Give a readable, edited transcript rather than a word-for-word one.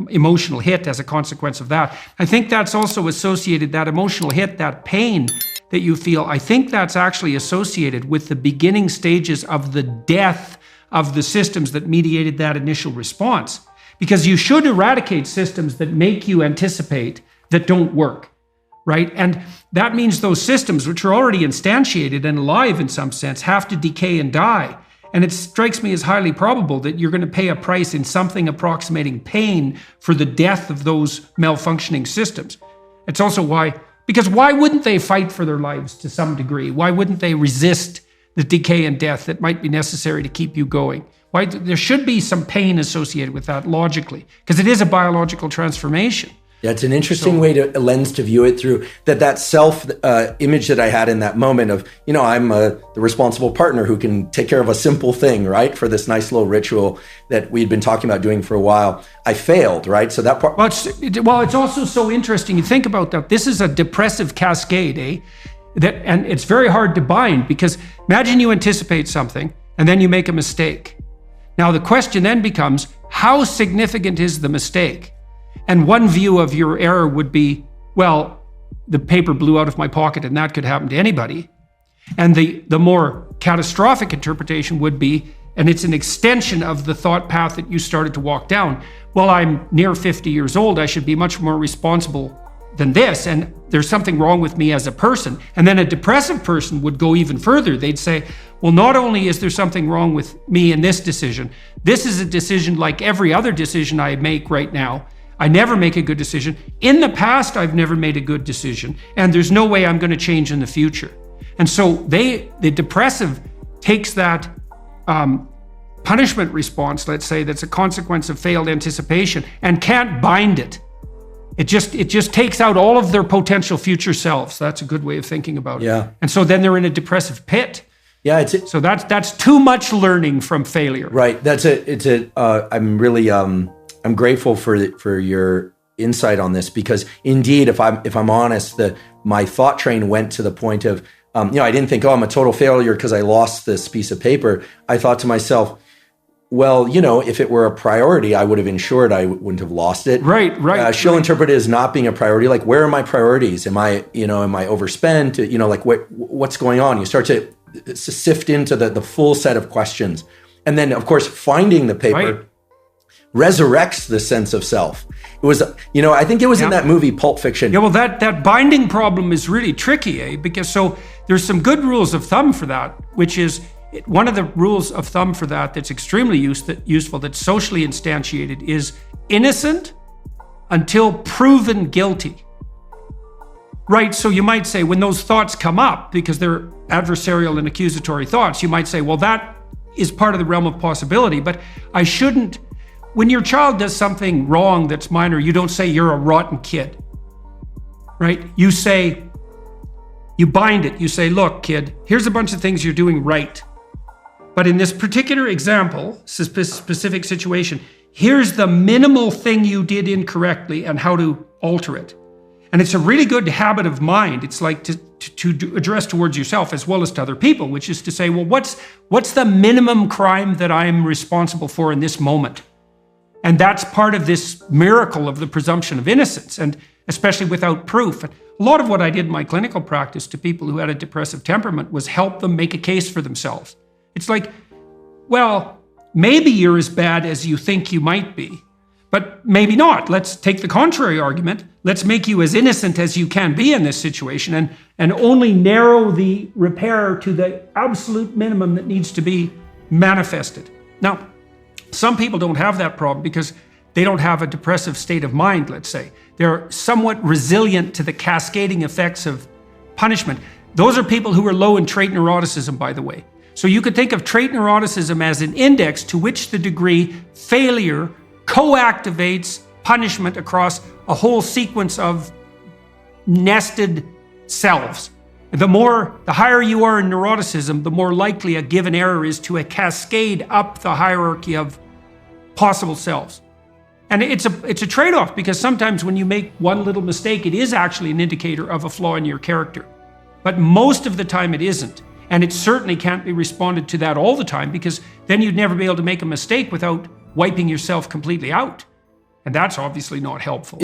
emotional hit as a consequence of that. I think that's also associated, that emotional hit, that pain that you feel, I think that's actually associated with the beginning stages of the death of the systems that mediated that initial response. Because you should eradicate systems that make you anticipate that don't work, right? And that means those systems, which are already instantiated and alive in some sense, have to decay and die. And it strikes me as highly probable that you're going to pay a price in something approximating pain for the death of those malfunctioning systems. It's also because why wouldn't they fight for their lives to some degree? Why wouldn't they resist the decay and death that might be necessary to keep you going? Why? There should be some pain associated with that logically, because it is a biological transformation. Yeah, it's an interesting a lens to view it through. That self image that I had in that moment of, I'm the responsible partner who can take care of a simple thing, right? For this nice little ritual that we'd been talking about doing for a while. I failed, right? So that part. Well, it's also so interesting. You think about that. This is a depressive cascade, and it's very hard to bind, because imagine you anticipate something and then you make a mistake. Now the question then becomes, how significant is the mistake? And one view of your error would be, well, the paper blew out of my pocket and that could happen to anybody. And the more catastrophic interpretation would be, and it's an extension of the thought path that you started to walk down, well, I'm near 50 years old, I should be much more responsible than this, and there's something wrong with me as a person. And then a depressive person would go even further. They'd say, well, not only is there something wrong with me in this decision, this is a decision like every other decision I make right now. I never make a good decision. In the past, I've never made a good decision, and there's no way I'm going to change in the future. And so the depressive takes that punishment response, let's say, that's a consequence of failed anticipation, and can't bind it. It just takes out all of their potential future selves. That's a good way of thinking about it. Yeah. And so then they're in a depressive pit. Yeah. So that's too much learning from failure. Right. I'm really I'm grateful for your insight on this, because indeed, if I'm honest, my thought train went to the point of, I didn't think, I'm a total failure because I lost this piece of paper. I thought to myself, well, if it were a priority, I would have ensured I wouldn't have lost it. Right. She'll interpret it as not being a priority. Like, where are my priorities? Am I overspent? What's going on? You start to sift into the full set of questions. And then, of course, finding the paper resurrects the sense of self. It was, I think it was in that movie, Pulp Fiction. Yeah, well, that binding problem is really tricky, because so there's some good rules of thumb for that, which is, one of the rules of thumb for that's extremely useful, that's socially instantiated, is innocent until proven guilty. Right, so you might say, when those thoughts come up, because they're adversarial and accusatory thoughts, you might say, well, that is part of the realm of possibility, but I shouldn't. When your child does something wrong that's minor, you don't say you're a rotten kid, right? You bind it. You say, look, kid, here's a bunch of things you're doing right. But in this particular example, specific situation, here's the minimal thing you did incorrectly and how to alter it. And it's a really good habit of mind. It's like to address towards yourself as well as to other people, which is to say, well, what's the minimum crime that I'm responsible for in this moment? And that's part of this miracle of the presumption of innocence, and especially without proof. And a lot of what I did in my clinical practice to people who had a depressive temperament was help them make a case for themselves. It's like, well, maybe you're as bad as you think you might be, but maybe not. Let's take the contrary argument. Let's make you as innocent as you can be in this situation, and only narrow the repair to the absolute minimum that needs to be manifested. Now, some people don't have that problem because they don't have a depressive state of mind, let's say. They're somewhat resilient to the cascading effects of punishment. Those are people who are low in trait neuroticism, by the way. So you could think of trait neuroticism as an index to which the degree failure co-activates punishment across a whole sequence of nested selves. The higher you are in neuroticism, the more likely a given error is to a cascade up the hierarchy of possible selves. And it's a trade-off, because sometimes when you make one little mistake, it is actually an indicator of a flaw in your character. But most of the time it isn't. And it certainly can't be responded to that all the time, because then you'd never be able to make a mistake without wiping yourself completely out. And that's obviously not helpful.